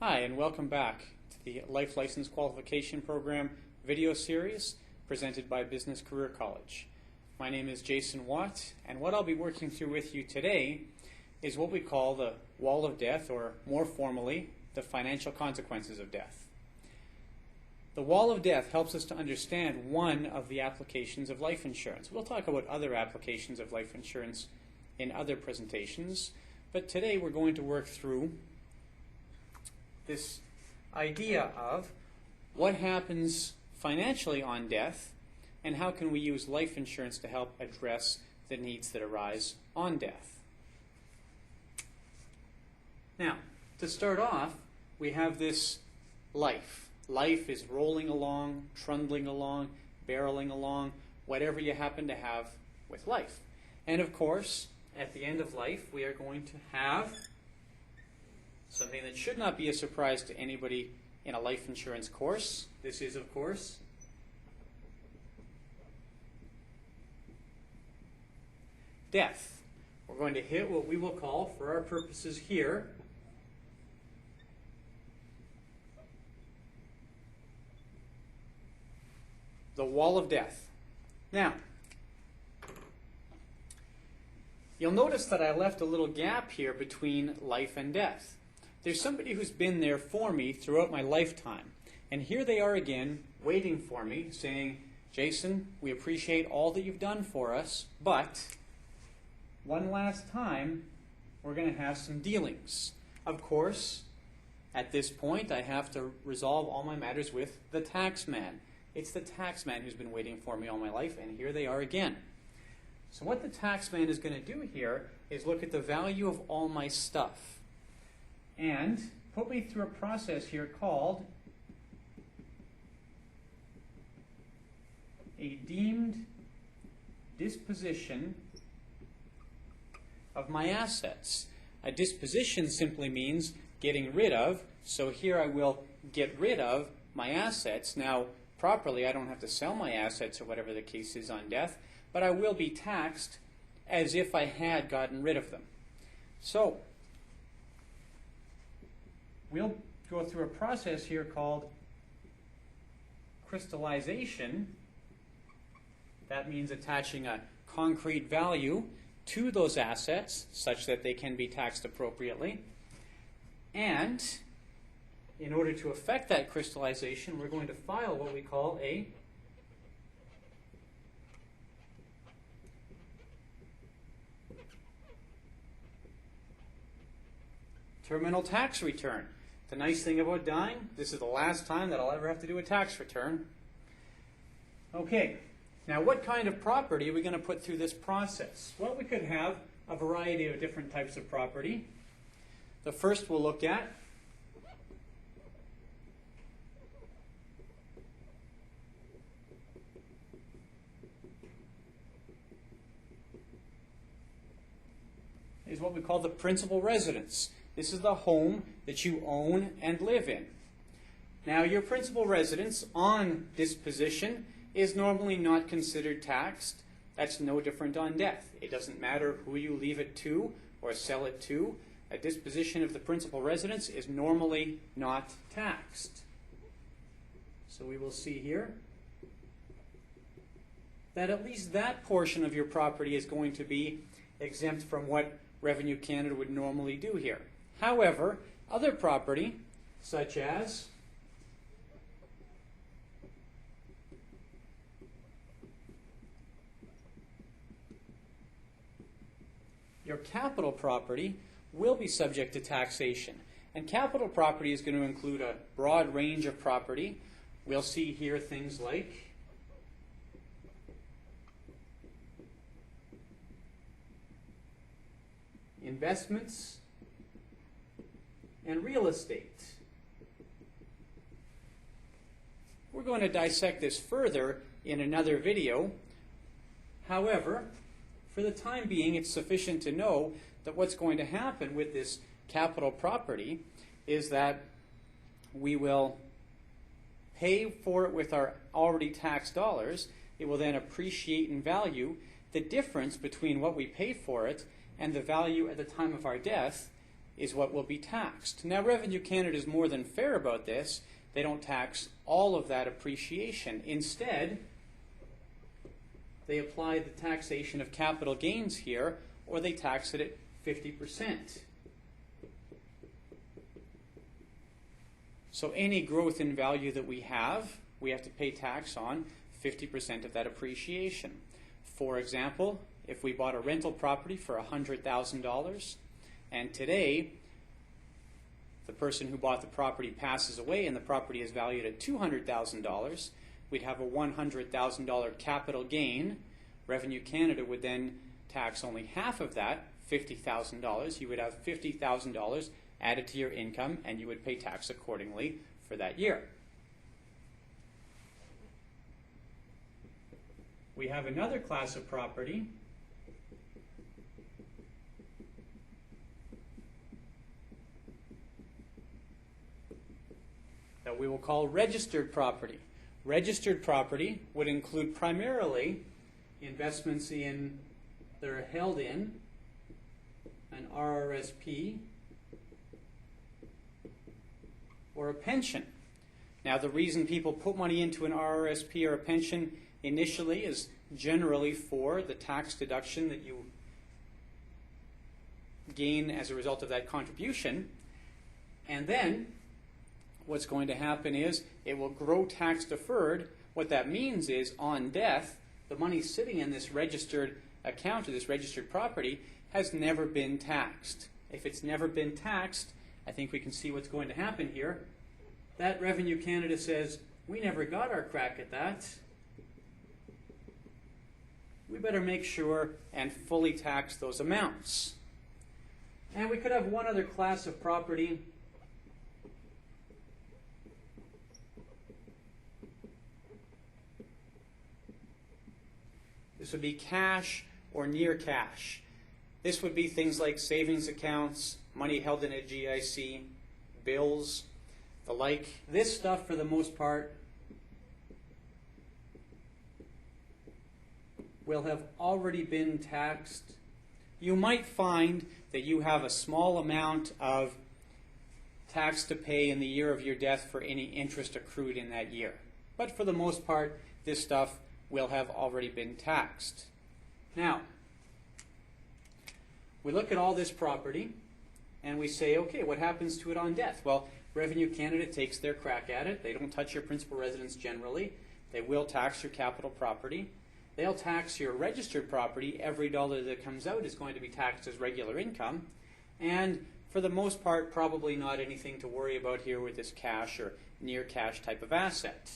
Hi, and welcome back to the Life License Qualification Program video series presented by Business Career College. My name is Jason Watt, and what I'll be working through with you today is what we call the wall of death, or more formally, the financial consequences of death. The wall of death helps us to understand one of the applications of life insurance. We'll talk about other applications of life insurance in other presentations, but today we're going to work through this idea of what happens financially on death and how can we use life insurance to help address the needs that arise on death. Now, to start off, we have this life. Life is rolling along, trundling along, barreling along, whatever you happen to have with life. And of course, at the end of life, we are going to have something that should not be a surprise to anybody in a life insurance course. This is, of course, death. We're going to hit what we will call, for our purposes here, the wall of death. Now, you'll notice that I left a little gap here between life and death. There's somebody who's been there for me throughout my lifetime. And here they are again, waiting for me, saying, Jason, we appreciate all that you've done for us, but one last time, we're going to have some dealings. Of course, at this point, I have to resolve all my matters with the tax man. It's the tax man who's been waiting for me all my life, and here they are again. So what the tax man is going to do here is look at the value of all my stuff and put me through a process here called a deemed disposition of my assets. A disposition simply means getting rid of, so here I will get rid of my assets. Now, properly, I don't have to sell my assets or whatever the case is on death, but I will be taxed as if I had gotten rid of them. So, we'll go through a process here called crystallization. That means attaching a concrete value to those assets such that they can be taxed appropriately. And in order to effect that crystallization, we're going to file what we call a terminal tax return. The nice thing about dying, this is the last time that I'll ever have to do a tax return. Okay, now what kind of property are we going to put through this process? Well, we could have a variety of different types of property. The first we'll look at is what we call the principal residence. This is the home that you own and live in. Now, your principal residence on disposition is normally not considered taxed. That's no different on death. It doesn't matter who you leave it to or sell it to. A disposition of the principal residence is normally not taxed. So we will see here that at least that portion of your property is going to be exempt from what Revenue Canada would normally do here. However, other property, such as your capital property, will be subject to taxation. And capital property is going to include a broad range of property. We'll see here things like investments and real estate. We're going to dissect this further in another video. However, for the time being, it's sufficient to know that what's going to happen with this capital property is that we will pay for it with our already taxed dollars. It will then appreciate in value. The difference between what we pay for it and the value at the time of our death is what will be taxed. Now, Revenue Canada is more than fair about this. They don't tax all of that appreciation. Instead, they apply the taxation of capital gains here, or they tax it at 50%. So any growth in value that we have to pay tax on 50% of that appreciation. For example, if we bought a rental property for $100,000, and today the person who bought the property passes away and the property is valued at $200,000, we'd have a $100,000 capital gain. Revenue Canada would then tax only half of that, $50,000. You would have $50,000 added to your income, and you would pay tax accordingly for that year. We have another class of property that we will call registered property. Registered property would include primarily investments that are held in an RRSP or a pension. Now, the reason people put money into an RRSP or a pension initially is generally for the tax deduction that you gain as a result of that contribution. And then what's going to happen is it will grow tax deferred. What that means is on death, the money sitting in this registered account or this registered property has never been taxed. If it's never been taxed, I think we can see what's going to happen here. That Revenue Canada says, we never got our crack at that. We better make sure and fully tax those amounts. And we could have one other class of property This would be cash or near cash. This would be things like savings accounts, money held in a GIC, bills, the like. This stuff, for the most part, will have already been taxed. You might find that you have a small amount of tax to pay in the year of your death for any interest accrued in that year. But for the most part, this stuff will have already been taxed. Now, we look at all this property and we say, okay, what happens to it on death? Well, Revenue Canada takes their crack at it. They don't touch your principal residence generally. They will tax your capital property. They'll tax your registered property. Every dollar that comes out is going to be taxed as regular income. And for the most part, probably not anything to worry about here with this cash or near cash type of asset.